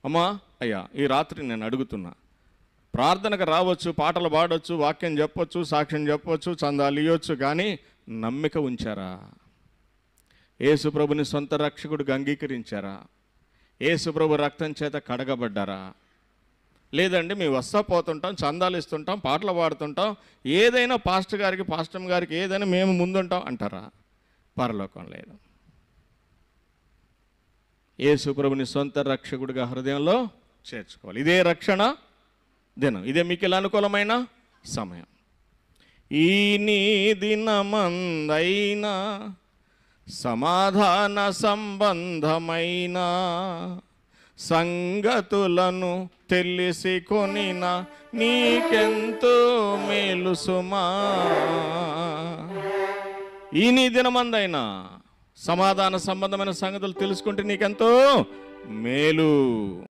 అమ్మా అయ్యా, ఈ రాత్రి నేను అడుగుతున్నా, ప్రార్థనకు రావచ్చు, పాటలు పాడవచ్చు, వాక్యం చెప్పొచ్చు, సాక్ష్యం చెప్పొచ్చు, చందాలు ఇవ్వచ్చు, కానీ నమ్మిక ఉంచారా? యేసు ప్రభుని సొంత రక్షకుడిగా అంగీకరించారా? యేసు ప్రభు రక్తం చేత కడగబడ్డారా? లేదండి మేము వస్తా పోతుంటాం, చందాలు ఇస్తుంటాం, పాటలు పాడుతుంటాం, ఏదైనా పాస్టర్ గారికి పాస్టమ్ గారికి ఏదైనా మేము ముందుంటాం అంటారా? పరలోకం లేదు. యేసు ప్రభుని సొంత రక్షకుడిగా హృదయంలో చేర్చుకోవాలి. ఇదే రక్షణ దినం, ఇదే మిక్కిలి అనుకూలమైన సమయం. ఈ నీ దినమందైనా సమాధాన సంబంధమైన సంగతులను తెలిసి కొనిన నీకెంతో మేలు సుమా. ఈ నీ దినమందైనా సమాధాన సంబంధమైన సంగతులు తెలుసుకుంటే నీకెంతో మేలు.